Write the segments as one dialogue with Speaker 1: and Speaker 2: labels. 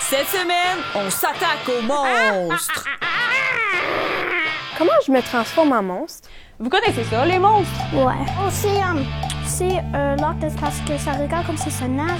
Speaker 1: Cette semaine, on s'attaque aux monstres.
Speaker 2: Comment je me transforme en monstre?
Speaker 1: Vous connaissez ça, les monstres?
Speaker 3: Ouais. Oh, c'est l'autre parce que ça regarde comme si ça nage.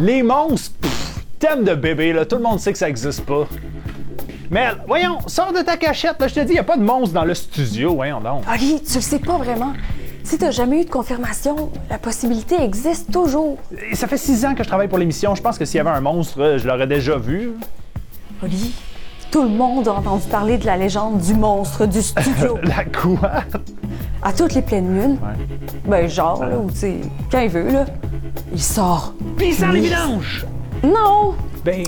Speaker 4: Les monstres, thème de bébé, là, tout le monde sait que ça existe pas. Mais voyons, sors de ta cachette, là, je te dis, y a pas de monstre dans le studio, voyons donc.
Speaker 2: Oli, tu le sais pas vraiment. Si t'as jamais eu de confirmation, la possibilité existe toujours.
Speaker 4: Et ça fait 6 ans que je travaille pour l'émission, je pense que s'il y avait un monstre, je l'aurais déjà vu.
Speaker 2: Oli, tout le monde a entendu parler de la légende du monstre du studio.
Speaker 4: La quoi?
Speaker 2: À toutes les pleines lunes.
Speaker 4: Ouais.
Speaker 2: Ben genre, là, ou tu sais, quand il veut, là, il sort.
Speaker 4: Puis il sort les vidanges!
Speaker 2: Non!
Speaker 4: Ben,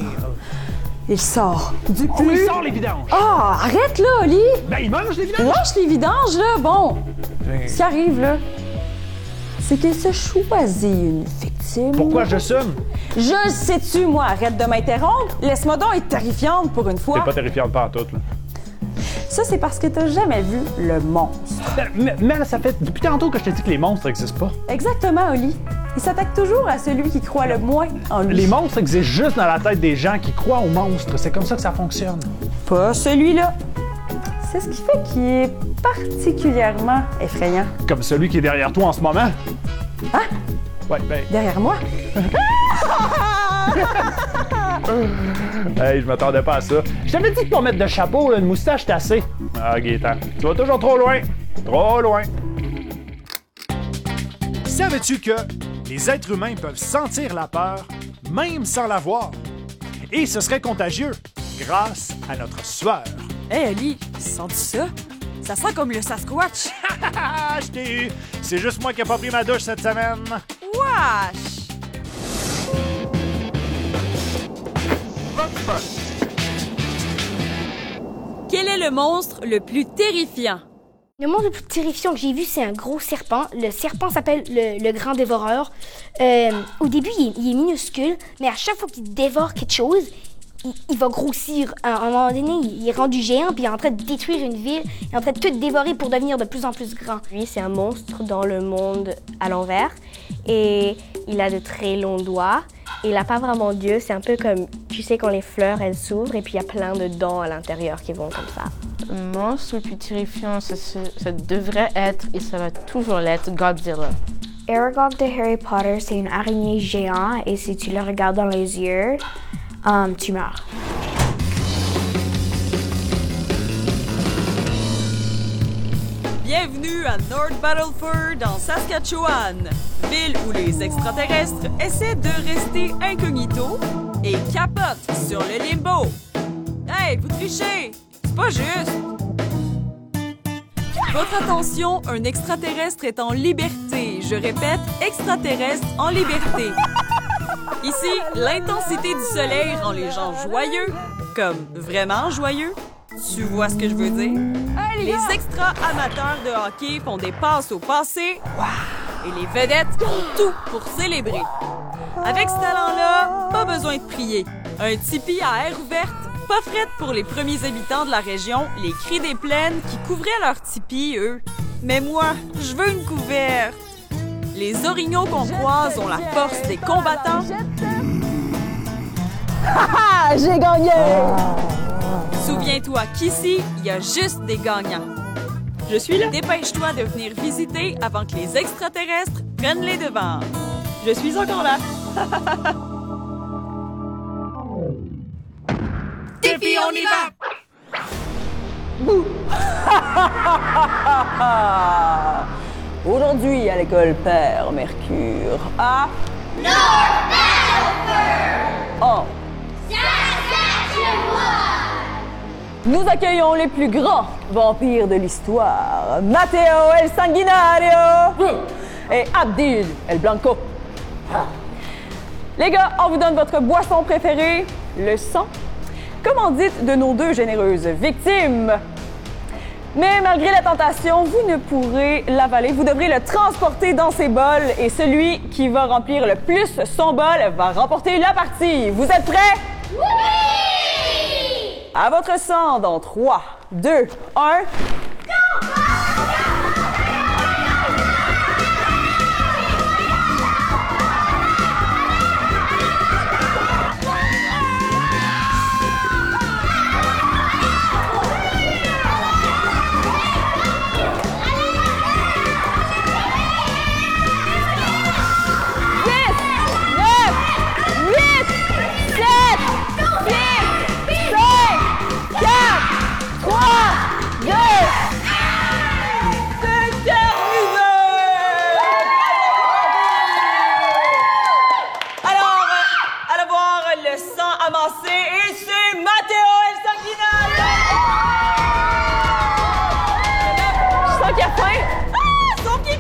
Speaker 2: Il sort du
Speaker 4: oh,
Speaker 2: plus...
Speaker 4: il sort les vidanges!
Speaker 2: Ah, arrête là, Oli!
Speaker 4: Ben, il mange les vidanges!
Speaker 2: Lâche les vidanges, là, bon!
Speaker 4: Ben,
Speaker 2: Ce qui arrive, là, c'est qu'il se choisit une victime.
Speaker 4: pourquoi je somme?
Speaker 2: Je le sais-tu, moi? Arrête de m'interrompre! Laisse-moi donc être terrifiante pour une fois.
Speaker 4: T'es pas terrifiante pas en tout, là.
Speaker 2: Ça, c'est parce que t'as jamais vu le monstre.
Speaker 4: Mais là, ça fait depuis tantôt que je te dis que les monstres n'existent pas.
Speaker 2: Exactement, Oli. Il s'attaque toujours à celui qui croit le moins en lui.
Speaker 4: Les monstres existent juste dans la tête des gens qui croient aux monstres. C'est comme ça que ça fonctionne.
Speaker 2: Pas celui-là. C'est ce qui fait qu'il est particulièrement effrayant.
Speaker 4: Comme celui qui est derrière toi en ce moment.
Speaker 2: Hein?
Speaker 4: Ouais, ben.
Speaker 2: Derrière moi?
Speaker 4: Hey, je m'attendais pas à ça. Je t'avais dit que pour mettre de chapeau, là, une moustache, c'est assez. Ah, Gaétan, tu vas toujours trop loin. Trop loin.
Speaker 5: Savais-tu que les êtres humains peuvent sentir la peur, même sans la voir? Et ce serait contagieux, grâce à notre sueur.
Speaker 1: Hé, Ali, sens-tu ça? Ça sent comme le Sasquatch.
Speaker 5: Ah, je t'ai eu! C'est juste moi qui n'ai pas pris ma douche cette semaine.
Speaker 1: Wesh! Quel est le monstre le plus terrifiant?
Speaker 3: Le monstre le plus terrifiant que j'ai vu, c'est un gros serpent. Le serpent s'appelle le grand dévoreur. Au début, il est minuscule, mais à chaque fois qu'il dévore quelque chose, il va grossir. À un moment donné, il est rendu géant, puis il est en train de détruire une ville. Il est en train de tout dévorer pour devenir de plus en plus grand.
Speaker 6: Lui, c'est un monstre dans le monde à l'envers et il a de très longs doigts. Il n'a pas vraiment d'yeux, c'est un peu comme, tu sais, quand les fleurs, elles s'ouvrent et puis il y a plein de dents à l'intérieur qui vont comme ça.
Speaker 7: Le monstre le plus terrifiant, ça devrait être, et ça va toujours l'être, Godzilla.
Speaker 3: Aragog de Harry Potter, c'est une araignée géante et si tu le regardes dans les yeux, tu meurs.
Speaker 1: Bienvenue à North Battleford, en Saskatchewan, ville où les extraterrestres essaient de rester incognito et capotent sur le limbo. Hey, vous trichez! C'est pas juste! Votre attention, un extraterrestre est en liberté. Je répète, extraterrestre en liberté. Ici, l'intensité du soleil rend les gens joyeux, comme vraiment joyeux. Tu vois ce que je veux dire? Les extras amateurs de hockey font des passes au passé et les vedettes font tout pour célébrer. Avec ce talent-là, pas besoin de prier. Un tipi à air ouverte, pas frette pour les premiers habitants de la région, les cris des plaines qui couvraient leur tipi, eux. Mais moi, je veux une couverte. Les orignaux qu'on croise ont la force des combattants.
Speaker 2: Ah, j'ai gagné!
Speaker 1: Souviens-toi qu'ici, il y a juste des gagnants. Je suis là. Dépêche-toi de venir visiter avant que les extraterrestres prennent les devants. Je suis encore là. Défi, on y va!
Speaker 2: Bouh! Aujourd'hui, à l'école Père Mercure, à... Oh. Nous accueillons les plus grands vampires de l'histoire, Matteo el Sanguinario et Abdil el Blanco. Les gars, on vous donne votre boisson préférée, le sang. Comment dites de nos deux généreuses victimes? Mais malgré la tentation, vous ne pourrez l'avaler. Vous devrez le transporter dans ses bols et celui qui va remplir le plus son bol va remporter la partie. Vous êtes prêts? Oui! À votre sang dans 3, 2, 1... Et c'est Matteo El Sanguinario! Je sens qu'il a faim! Ah! Son petit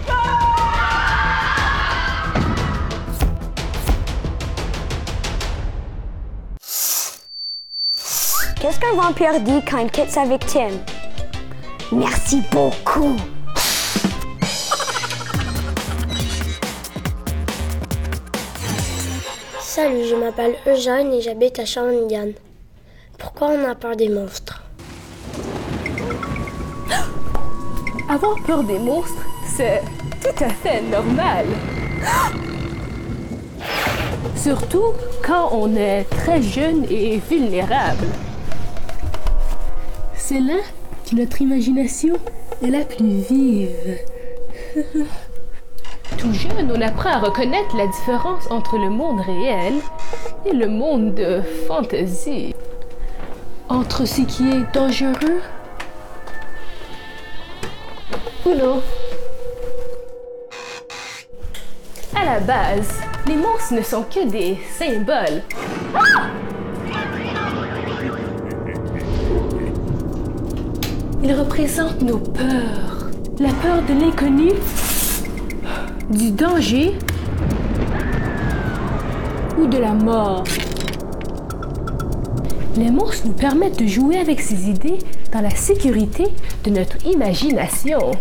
Speaker 3: Qu'est-ce qu'un vampire dit quand il quitte sa victime? Merci beaucoup!
Speaker 8: Salut, je m'appelle Eugène et j'habite à Shawinigan. Pourquoi on a peur des monstres?
Speaker 9: Avoir peur des monstres, c'est tout à fait normal. Surtout quand on est très jeune et vulnérable. C'est là que notre imagination est la plus vive. Tout jeune, on apprend à reconnaître la différence entre le monde réel et le monde de fantaisie. Entre ce qui est dangereux ou non. À la base, les monstres ne sont que des symboles. Ils représentent nos peurs. La peur de l'inconnu, du danger ou de la mort. Les monstres nous permettent de jouer avec ces idées dans la sécurité de notre imagination.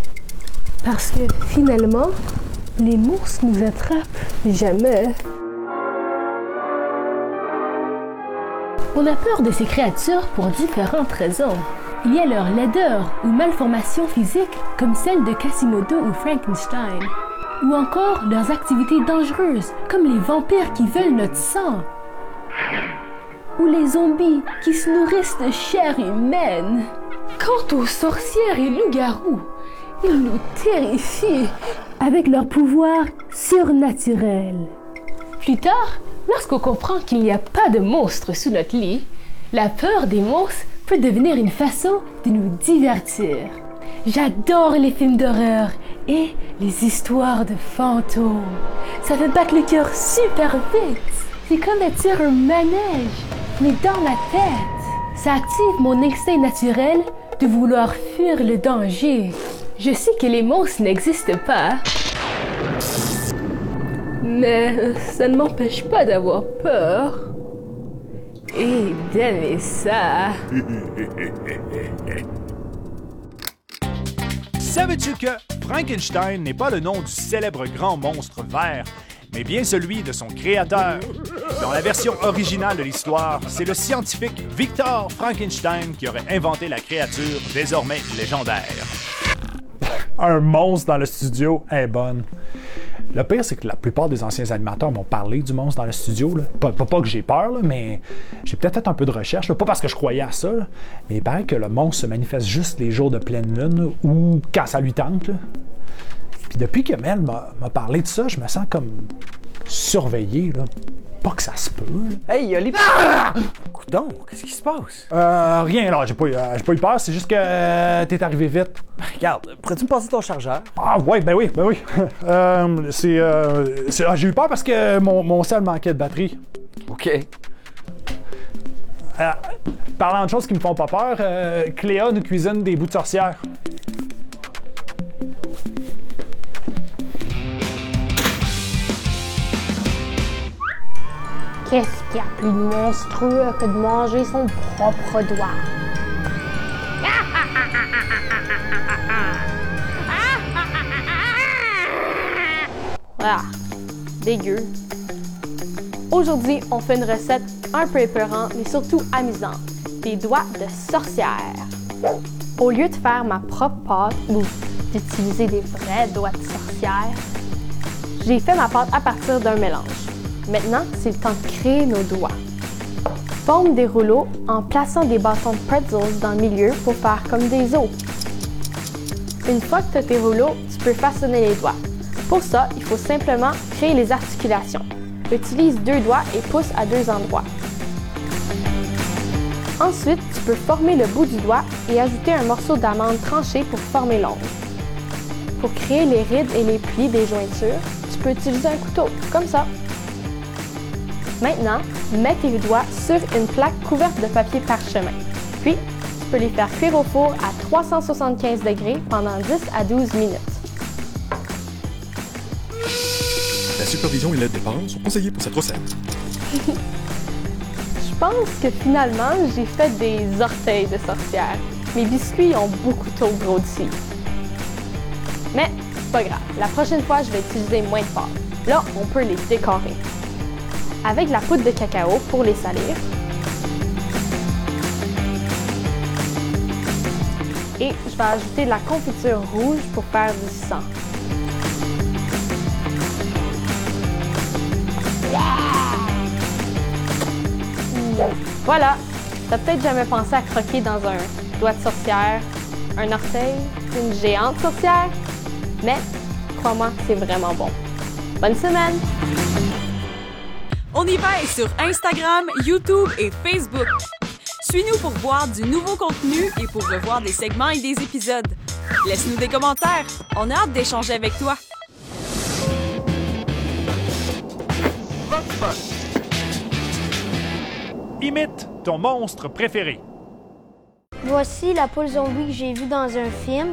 Speaker 9: Parce que finalement, les monstres nous attrapent jamais. On a peur de ces créatures pour différentes raisons. Il y a leur laideur ou malformation physique comme celle de Quasimodo ou Frankenstein. Ou encore leurs activités dangereuses, comme les vampires qui veulent notre sang. Ou les zombies qui se nourrissent de chair humaine. Quant aux sorcières et loups-garous, ils nous terrifient avec leurs pouvoirs surnaturels. Plus tard, lorsqu'on comprend qu'il n'y a pas de monstres sous notre lit, la peur des monstres peut devenir une façon de nous divertir. J'adore les films d'horreur et les histoires de fantômes. Ça fait battre le cœur super vite. C'est comme être sur un manège, mais dans ma tête. Ça active mon instinct naturel de vouloir fuir le danger. Je sais que les monstres n'existent pas, mais ça ne m'empêche pas d'avoir peur et d'aimer ça.
Speaker 5: Savais-tu que Frankenstein n'est pas le nom du célèbre grand monstre vert, mais bien celui de son créateur? Dans la version originale de l'histoire, c'est le scientifique Victor Frankenstein qui aurait inventé la créature désormais légendaire.
Speaker 4: Un monstre dans le studio est bonne. Le pire, c'est que la plupart des anciens animateurs m'ont parlé du monstre dans le studio. Là. Pas que j'ai peur, là, mais j'ai peut-être fait un peu de recherche. Là. Pas parce que je croyais à ça, là, mais il paraît que le monstre se manifeste juste les jours de pleine lune là, ou quand ça lui tente. Là. Puis depuis que Mel m'a parlé de ça, je me sens comme surveillé. Là. Pas que ça se peut. Là.
Speaker 10: Hey, Oli! Ah! Coudon, qu'est-ce qui se passe?
Speaker 4: Rien, là. J'ai pas eu peur. C'est juste que t'es arrivé vite.
Speaker 10: Regarde, pourrais-tu me passer ton chargeur?
Speaker 4: Ah, ouais, ben oui. J'ai eu peur parce que mon sel manquait de batterie.
Speaker 10: OK.
Speaker 4: Parlant de choses qui me font pas peur, Cléa nous cuisine des bouts de sorcière.
Speaker 9: Qu'est-ce qu'il y a plus de monstrueux que de manger son propre doigt?
Speaker 7: Ah, dégueu. Aujourd'hui, on fait une recette un peu épeurante, mais surtout amusante. Des doigts de sorcière. Au lieu de faire ma propre pâte ou d'utiliser des vrais doigts de sorcière, j'ai fait ma pâte à partir d'un mélange. Maintenant, c'est le temps de créer nos doigts. Forme des rouleaux en plaçant des bâtons de pretzels dans le milieu pour faire comme des os. Une fois que tu as tes rouleaux, tu peux façonner les doigts. Pour ça, il faut simplement créer les articulations. Utilise 2 doigts et pousse à 2 endroits. Ensuite, tu peux former le bout du doigt et ajouter un morceau d'amande tranché pour former l'ongle. Pour créer les rides et les plis des jointures, tu peux utiliser un couteau, comme ça. Maintenant, mets tes doigts sur une plaque couverte de papier parchemin. Puis, tu peux les faire cuire au four à 375 degrés pendant 10 à 12 minutes.
Speaker 11: La supervision et l'aide des parents sont conseillés pour cette recette.
Speaker 7: Je pense que finalement, j'ai fait des orteils de sorcière. Mes biscuits ont beaucoup trop grossi. Mais c'est pas grave, la prochaine fois, je vais utiliser moins de pâte. Là, on peut les décorer. Avec la poudre de cacao pour les salir. Et je vais ajouter de la confiture rouge pour faire du sang. Voilà, t'as peut-être jamais pensé à croquer dans un doigt de sorcière, un orteil, une géante sorcière, mais crois-moi, c'est vraiment bon. Bonne semaine!
Speaker 1: On y va sur Instagram, YouTube et Facebook. Suis-nous pour voir du nouveau contenu et pour revoir des segments et des épisodes. Laisse-nous des commentaires, on a hâte d'échanger avec toi.
Speaker 5: Imite ton monstre préféré.
Speaker 8: Voici la poule zombie que j'ai vue dans un film.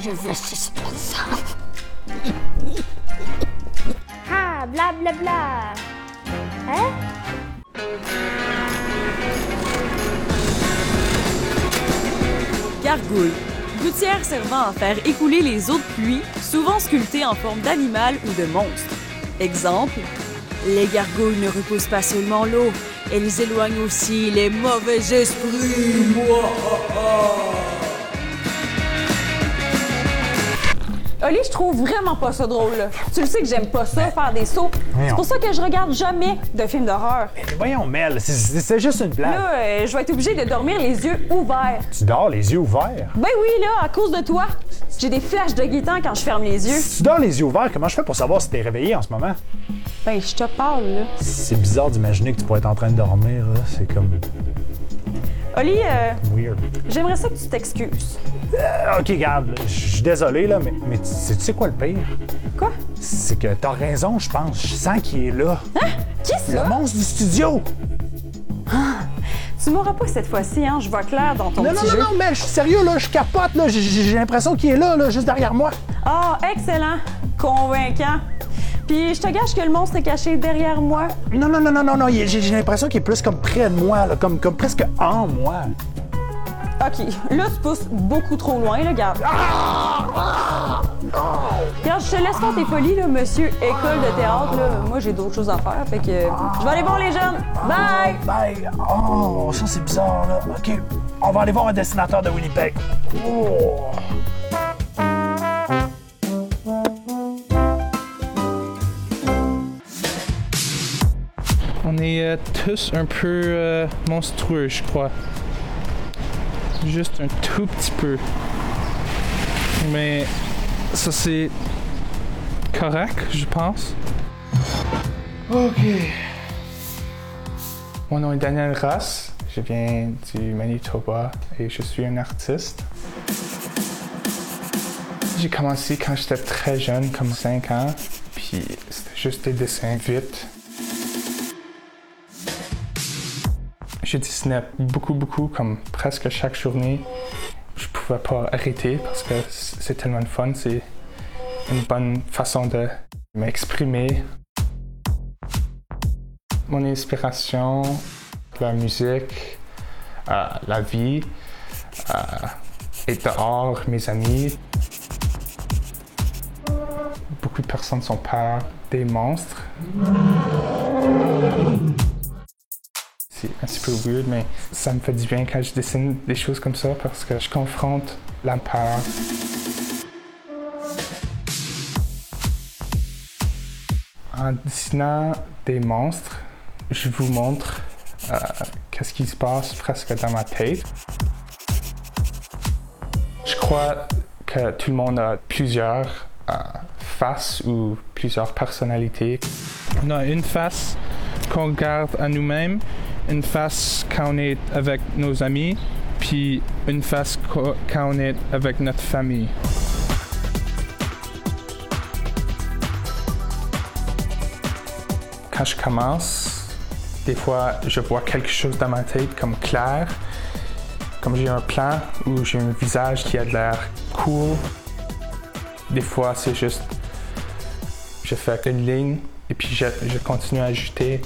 Speaker 8: Je veux suspense. Ah, bla bla bla. Hein?
Speaker 1: Gargouille. Gouttière servant à faire écouler les eaux de pluie, souvent sculptées en forme d'animal ou de monstre. Exemple, les gargouilles ne repoussent pas seulement l'eau, elles éloignent aussi les mauvais esprits.
Speaker 2: Oli, je trouve vraiment pas ça drôle. Là. Tu le sais que j'aime pas ça, faire des sauts. C'est pour ça que je regarde jamais de films d'horreur.
Speaker 4: Mais voyons, Mel, c'est juste une blague.
Speaker 2: Là, je vais être obligée de dormir les yeux ouverts.
Speaker 4: Tu dors les yeux ouverts?
Speaker 2: Ben oui, là, à cause de toi. J'ai des flashs de guettant quand je ferme les yeux.
Speaker 4: Si tu dors les yeux ouverts, comment je fais pour savoir si t'es réveillé en ce moment?
Speaker 2: Ben, je te parle, là.
Speaker 4: C'est bizarre d'imaginer que tu pourrais être en train de dormir, là. C'est comme...
Speaker 2: Oli,
Speaker 4: weird.
Speaker 2: j'aimerais ça que tu t'excuses.
Speaker 4: OK, regarde, je suis désolé, là, mais tu sais quoi le pire?
Speaker 2: Quoi?
Speaker 4: C'est que t'as raison, je pense. Je sens qu'il est là.
Speaker 2: Hein? Qui c'est ça?
Speaker 4: Le monstre du studio!
Speaker 2: Ah, tu m'auras pas cette fois-ci, hein? Je vois clair dans ton petit jeu.
Speaker 4: Non, mais je suis sérieux, là, je capote, là. J'ai l'impression qu'il est là, juste derrière moi.
Speaker 2: Ah, excellent. Convaincant. Puis je te gâche que le monstre est caché derrière moi.
Speaker 4: Non. J'ai l'impression qu'il est plus comme près de moi, là, comme presque en moi.
Speaker 2: OK, là, tu pousses beaucoup trop loin, là, regarde. Regarde, je te laisse faire tes folies, là, monsieur école de théâtre, là. Moi, j'ai d'autres choses à faire, fait que je vais aller voir les jeunes. Bye!
Speaker 4: Bye! Oh, ça, c'est bizarre, là. OK, on va aller voir un dessinateur de Winnipeg. Oh.
Speaker 12: On est tous un peu monstrueux, je crois. Juste un tout petit peu. Mais ça, c'est correct, je pense. OK. Mon nom est Daniel Ross. Je viens du Manitoba et je suis un artiste. j'ai commencé quand j'étais très jeune, comme 5 ans, puis c'était juste des dessins vite. Je dessinais beaucoup, comme presque chaque journée. Je pouvais pas arrêter parce que c'est tellement de fun, c'est une bonne façon de m'exprimer. Mon inspiration, la musique, la vie, être dehors, mes amis. Beaucoup de personnes sont peur des monstres. C'est un petit peu weird, mais ça me fait du bien quand je dessine des choses comme ça parce que je confronte la peur. En dessinant des monstres, je vous montre qu'est-ce qui se passe presque dans ma tête. Je crois que tout le monde a plusieurs faces ou plusieurs personnalités. On a une face qu'on garde à nous-mêmes, une face quand on est avec nos amis, puis une face quand on est avec notre famille. Quand je commence, des fois, je vois quelque chose dans ma tête comme clair, comme j'ai un plan ou j'ai un visage qui a de l'air cool. Des fois, c'est juste, je fais une ligne et puis je continue à ajouter.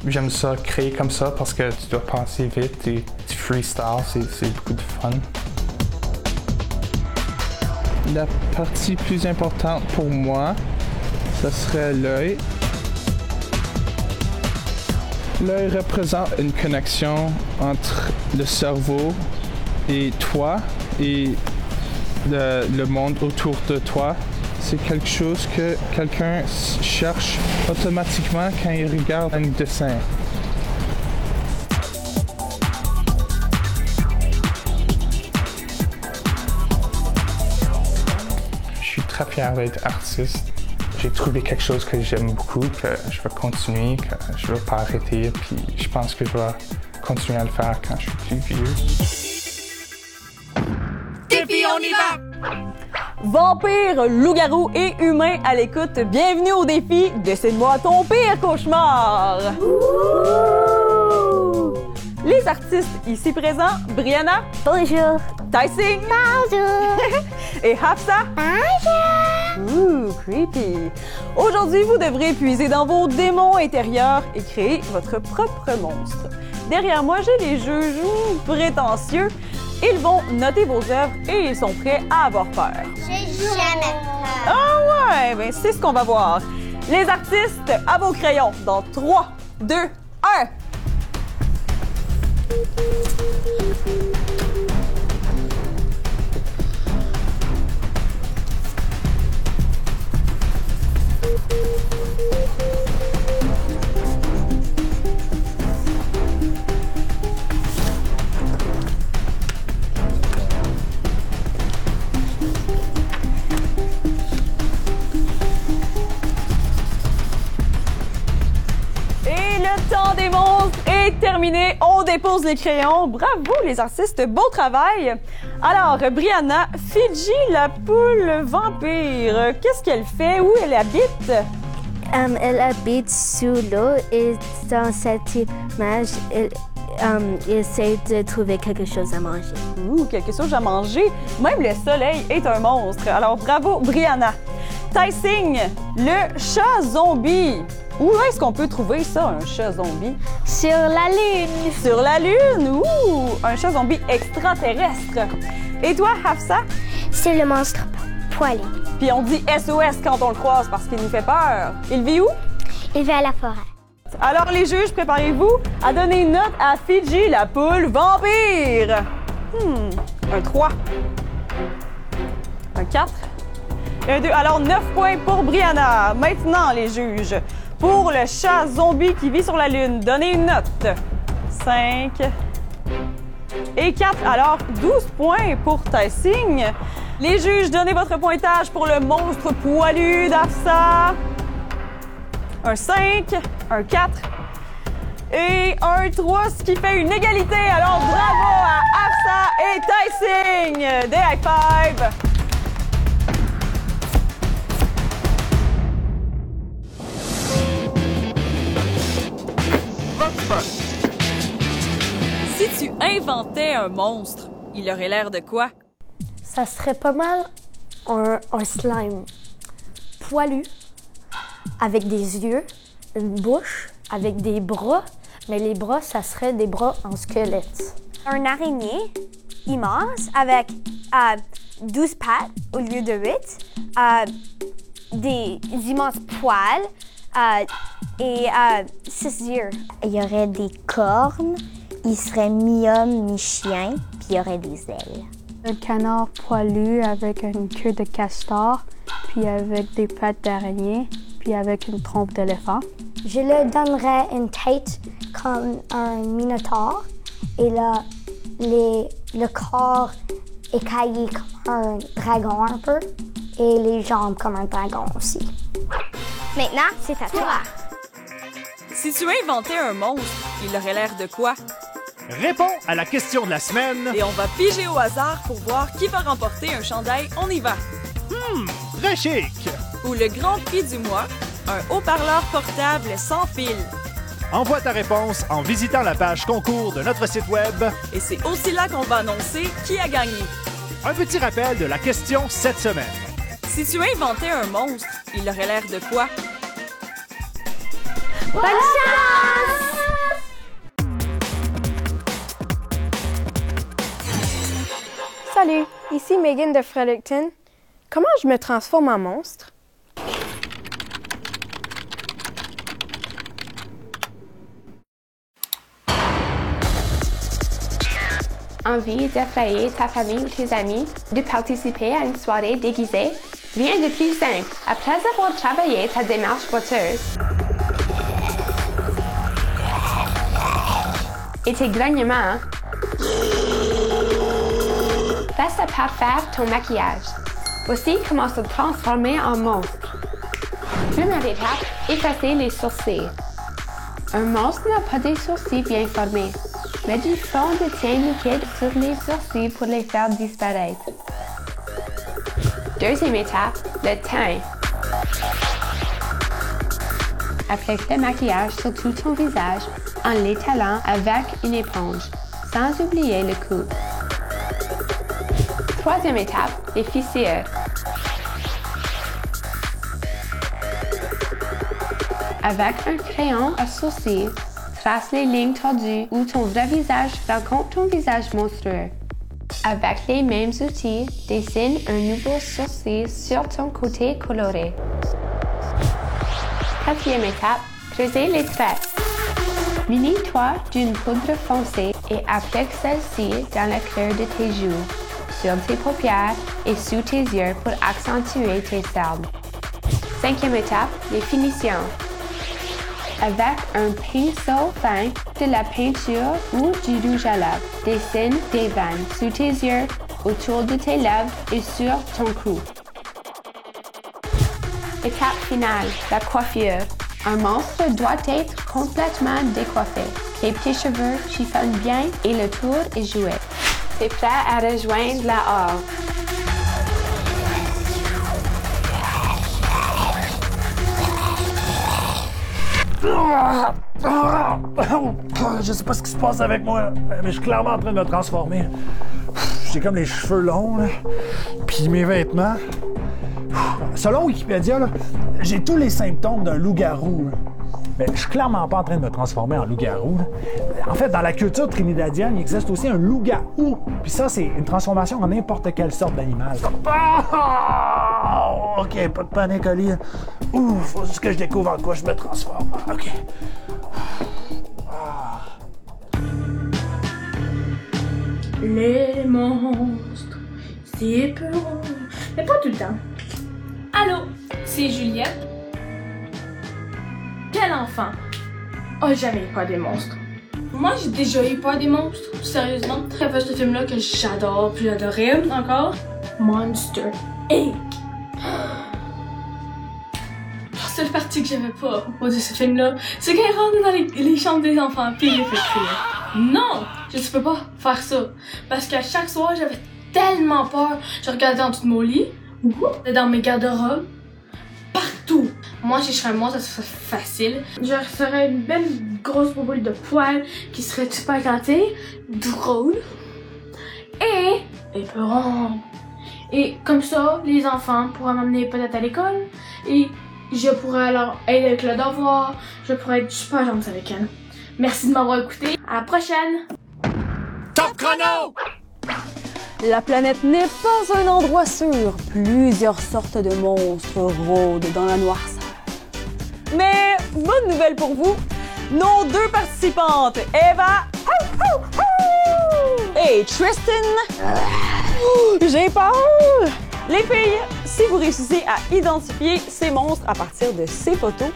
Speaker 12: J'aime ça, créer comme ça, parce que tu dois penser vite et tu freestyle, c'est beaucoup de fun. La partie plus importante pour moi, ce serait l'œil. L'œil représente une connexion entre le cerveau et toi et le monde autour de toi. C'est quelque chose que quelqu'un cherche automatiquement quand il regarde un dessin. Je suis très fier d'être artiste. J'ai trouvé quelque chose que j'aime beaucoup, que je veux continuer, que je veux pas arrêter, puis je pense que je vais continuer à le faire quand je suis plus vieux.
Speaker 1: Défi, on y va!
Speaker 2: Vampires, loups-garous et humains à l'écoute, bienvenue au défi Dessine-moi ton pire cauchemar! Les artistes ici présents, Brianna.
Speaker 3: Bonjour.
Speaker 2: Tyson.
Speaker 3: Bonjour.
Speaker 2: Et Hafsa.
Speaker 3: Bonjour.
Speaker 2: Creepy. Aujourd'hui, vous devrez puiser dans vos démons intérieurs et créer votre propre monstre. Derrière moi, j'ai les juges prétentieux. Ils vont noter vos œuvres et ils sont prêts à avoir peur.
Speaker 3: J'ai jamais peur.
Speaker 2: Ah ouais, ben c'est ce qu'on va voir. Les artistes, à vos crayons, dans 3, 2, 1. Des monstres est terminé. On dépose les crayons. Bravo les artistes, beau travail. Alors, Brianna, Fiji, la poule vampire, qu'est-ce qu'elle fait? Où elle habite?
Speaker 6: Elle habite sous l'eau et dans cette image, elle essaie de trouver quelque chose à manger.
Speaker 2: Quelque chose à manger. Même le soleil est un monstre. Alors, bravo, Brianna. Tyson, le chat zombie. Où est-ce qu'on peut trouver ça, un chat zombie?
Speaker 3: Sur la Lune.
Speaker 2: Sur la Lune? Un chat zombie extraterrestre. Et toi, Hafsa?
Speaker 3: C'est le monstre poilé.
Speaker 2: Puis on dit SOS quand on le croise parce qu'il nous fait peur. Il vit où?
Speaker 3: Il vit à la forêt.
Speaker 2: Alors, les juges, préparez-vous à donner une note à Fiji, la poule vampire. Un 3. Un 4. Un 2. Alors, 9 points pour Brianna. Maintenant, les juges. Pour le chat zombie qui vit sur la Lune, donnez une note. 5 et 4. Alors, 12 points pour Tyson. Les juges, donnez votre pointage pour le monstre poilu d'Hafsa. Un 5, un 4 et un 3, ce qui fait une égalité. Alors, bravo à Hafsa et Tyson. Des high five.
Speaker 1: inventait un monstre, il aurait l'air de quoi?
Speaker 8: Ça serait pas mal un slime poilu, avec des yeux, une bouche, avec des bras, mais les bras, ça serait des bras en squelette.
Speaker 13: Un araignée immense avec 12 pattes au lieu de 8, des immenses poils et 6 yeux.
Speaker 14: Il y aurait des cornes, il serait mi-homme, mi-chien, puis il y aurait des ailes.
Speaker 15: Un canard poilu avec une queue de castor, puis avec des pattes d'araignée, puis avec une trompe d'éléphant.
Speaker 8: Je lui donnerais une tête comme un minotaure et là, le corps écaillé comme un dragon un peu et les jambes comme un dragon aussi.
Speaker 13: Maintenant, c'est à toi.
Speaker 1: Si tu inventais un monstre, il aurait l'air de quoi?
Speaker 5: Réponds à la question de la semaine.
Speaker 1: Et on va piger au hasard pour voir qui va remporter un chandail On y va.
Speaker 5: Très chic.
Speaker 1: Ou le grand prix du mois, un haut-parleur portable sans fil.
Speaker 5: Envoie ta réponse en visitant la page concours de notre site web.
Speaker 1: Et c'est aussi là qu'on va annoncer qui a gagné.
Speaker 5: Un petit rappel de la question cette semaine.
Speaker 1: Si tu inventais un monstre, il aurait l'air de quoi?
Speaker 13: Bonne chance!
Speaker 7: Salut, ici Megan de Fredericton. Comment je me transforme en monstre?
Speaker 16: Envie d'effrayer ta famille ou tes amis, de participer à une soirée déguisée? Rien de plus simple. Après avoir travaillé ta démarche boiteuse et tes grognements, reste à parfaire ton maquillage. Voici comment se transformer en monstre. Première étape, effacer les sourcils. Un monstre n'a pas des sourcils bien formés. Mets du fond de teint liquide sur les sourcils pour les faire disparaître. Deuxième étape, le teint. Applique le maquillage sur tout ton visage en l'étalant avec une éponge, sans oublier le cou. Troisième étape, les fissures. Avec un crayon à sourcils, trace les lignes tordues où ton vrai visage rencontre ton visage monstrueux. Avec les mêmes outils, dessine un nouveau sourcil sur ton côté coloré. Quatrième étape, creuser les traits. Munis-toi d'une poudre foncée et applique celle-ci dans le creux de tes joues, sur tes paupières et sous tes yeux pour accentuer tes cernes. Cinquième étape, les finitions. Avec un pinceau fin, de la peinture ou du rouge à lèvres, dessine des veines sous tes yeux, autour de tes lèvres et sur ton cou. Étape finale, la coiffure. Un monstre doit être complètement décoiffé. Crêpe tes cheveux, chiffonne bien et le tour est joué. T'es prêt à rejoindre la horde.
Speaker 4: Je sais pas ce qui se passe avec moi, mais je suis clairement en train de me transformer. J'ai comme les cheveux longs, là, puis mes vêtements. Selon Wikipédia, là, j'ai tous les symptômes d'un loup-garou. Mais je suis clairement pas en train de me transformer en loup-garou. En fait, dans la culture trinidadienne, il existe aussi un loup-garou. Puis ça, c'est une transformation en n'importe quelle sorte d'animal. OK, pas de panique, Oli. Faut juste que je découvre en quoi je me transforme. OK.
Speaker 9: Les monstres, c'est peurant. Mais pas tout le temps. Allô, c'est Juliette. Quel enfant a jamais eu peur des monstres? Moi, j'ai déjà eu peur des monstres. Sérieusement, très peu ce film-là que j'adore, puis j'adorais encore. Monster Inc. La seule partie que j'aimais pas à propos de ce film-là, c'est qu'elle rentre dans les chambres des enfants puis les fait crier. Non, je ne peux pas faire ça. Parce qu'à chaque soir, j'avais tellement peur. Je regardais en dessous de mon lit, dans mes garde-robes, partout.
Speaker 17: Moi, si je serais un monstre, ça serait facile. Je serais une belle grosse boule de poils qui serait super éclatée, drôle et épeurante. Et comme ça, les enfants pourraient m'amener peut-être à l'école et je pourrais leur aider avec le devoir. Je pourrais être super gentille avec elles. Merci de m'avoir écouté. À la prochaine!
Speaker 5: Top chrono!
Speaker 2: La planète n'est pas un endroit sûr. Plusieurs sortes de monstres rôdent dans la noirceur. Mais bonne nouvelle pour vous, nos deux participantes, Eva et Tristan. J'ai peur! Les filles, si vous réussissez à identifier ces monstres à partir de ces photos,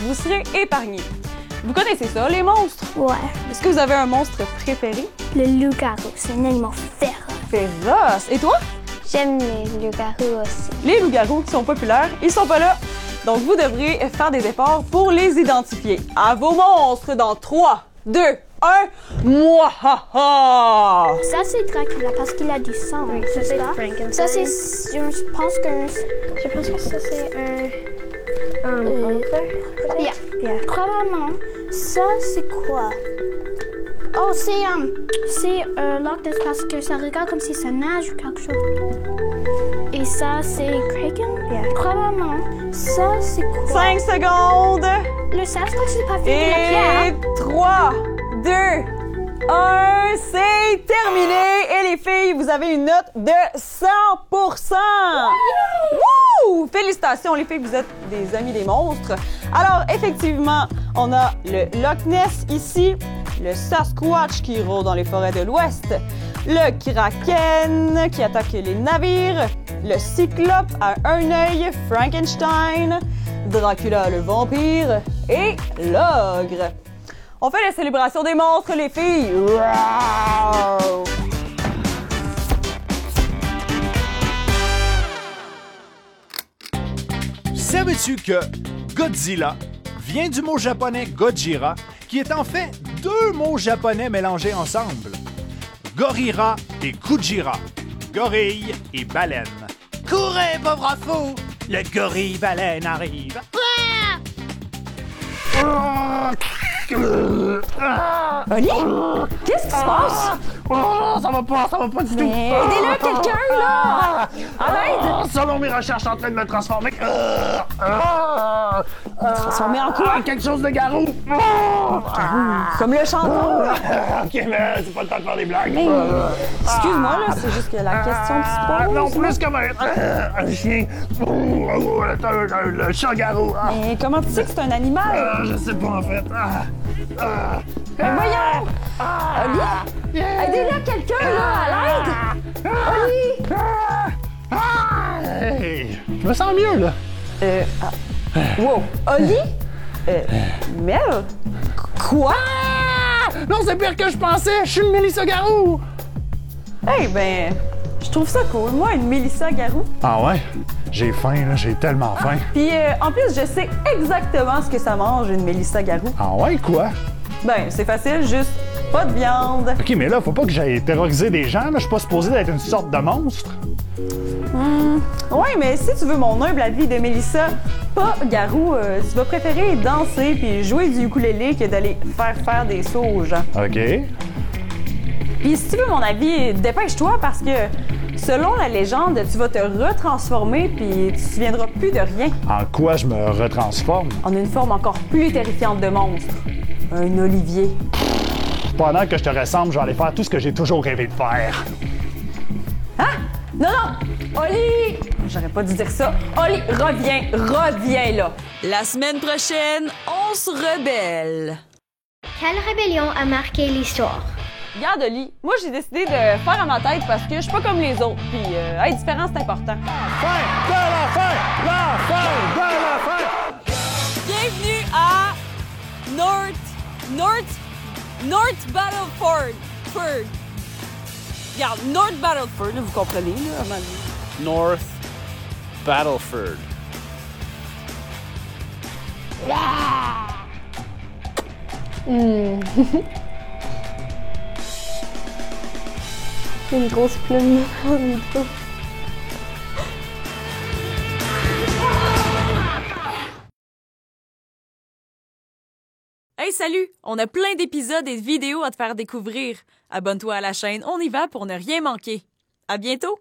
Speaker 2: vous serez épargnés. Vous connaissez ça, les monstres?
Speaker 8: Ouais.
Speaker 2: Est-ce que vous avez un monstre préféré?
Speaker 8: Le loup-garou, c'est un animal féroce.
Speaker 2: Féroce! Et toi?
Speaker 8: J'aime les loups-garous aussi.
Speaker 2: Les loups-garous qui sont populaires, ils sont pas là. Donc vous devrez faire des efforts pour les identifier. À vos monstres dans 3, 2, 1, mouahaha!
Speaker 8: Ça, c'est Dracula parce qu'il a du sang. Oui, ça, c'est Frankenstein. Ça, c'est. Je pense que ça, c'est un monstre. Yeah. Probablement. Ça, c'est quoi? Oh, c'est Loch Ness parce que ça regarde comme si ça nage ou quelque chose. Et ça, c'est Kraken? Yeah. Probablement. Ça, c'est quoi?
Speaker 2: 5 secondes!
Speaker 8: Le Sasquatch, c'est pas fait de la pierre.
Speaker 2: Et 3, 2, 1, c'est terminé! Et les filles, vous avez une note de 100%! Wouh! Félicitations les filles, vous êtes des amis des monstres. Alors, effectivement, on a le Loch Ness ici, le Sasquatch qui rôde dans les forêts de l'Ouest, le Kraken qui attaque les navires, le Cyclope à un œil, Frankenstein, Dracula le vampire et l'ogre. On fait la célébration des monstres, les filles! Wow!
Speaker 5: Savais-tu que Godzilla vient du mot japonais Gojira, qui est en fait deux mots japonais mélangés ensemble? Gorira et Kujira. Gorille et baleine. Courez, pauvre fou! Le gorille-baleine arrive.
Speaker 2: Oli? Qu'est-ce qui se passe?
Speaker 4: Ça va pas du tout.
Speaker 2: Aidez-le, quelqu'un, là! À l'aide!
Speaker 4: Selon mes recherches, je suis en train de me transformer.
Speaker 2: Transformer en quoi?
Speaker 4: Quelque chose de garou.
Speaker 2: Comme le chanteur.
Speaker 4: Ok, mais c'est pas le temps de faire des blagues.
Speaker 2: Excuse-moi, là, c'est juste que la question qui se pose.
Speaker 4: Non, plus comme un chien. Le chat garou.
Speaker 2: Mais comment tu sais que c'est un animal?
Speaker 4: Je sais pas, en fait.
Speaker 2: Mais voyons! Oli? Aidez-le, quelqu'un, là, à l'aide! Oli!
Speaker 4: Hey, je me sens mieux, là.
Speaker 2: Wow! Oli? Mel? Quoi?
Speaker 4: Non, c'est pire que je pensais! Je suis une Mélissa Garou!
Speaker 2: Eh ben, je trouve ça cool. Moi, une Mélissa Garou.
Speaker 4: Ah ouais? J'ai faim, là. J'ai tellement faim.
Speaker 2: Puis, en plus, je sais exactement ce que ça mange, une Mélissa Garou.
Speaker 4: Ah ouais, quoi?
Speaker 2: Ben, c'est facile, juste pas de viande.
Speaker 4: OK, mais là, faut pas que j'aille terroriser des gens, là. Je suis pas supposé d'être une sorte de monstre.
Speaker 2: Ouais, mais si tu veux mon humble avis de Mélissa, pas Garou, tu vas préférer danser puis jouer du ukulélé que d'aller faire des sauts aux gens.
Speaker 4: OK.
Speaker 2: Puis si tu veux mon avis, dépêche-toi parce que selon la légende, tu vas te retransformer puis tu te souviendras plus de rien.
Speaker 4: En quoi je me retransforme?
Speaker 2: En une forme encore plus terrifiante de monstre. Un olivier.
Speaker 4: Pendant que je te ressemble, je vais aller faire tout ce que j'ai toujours rêvé de faire.
Speaker 2: Hein? Non, non! Oli! J'aurais pas dû dire ça. Oli, reviens là.
Speaker 1: La semaine prochaine, on se rebelle.
Speaker 13: Quelle rébellion a marqué l'histoire?
Speaker 2: Regarde, Oli, moi j'ai décidé de faire à ma tête parce que je suis pas comme les autres. Puis être différent, c'est important.
Speaker 4: Fin de la fin! La fin de la fin!
Speaker 1: Bienvenue à North Battleford. Regarde, North Battleford, là, vous comprenez, là, à un moment donné.
Speaker 10: North Battleford.
Speaker 7: Une grosse plume.
Speaker 1: Hey, salut! On a plein d'épisodes et de vidéos à te faire découvrir. Abonne-toi à la chaîne On y va pour ne rien manquer. À bientôt!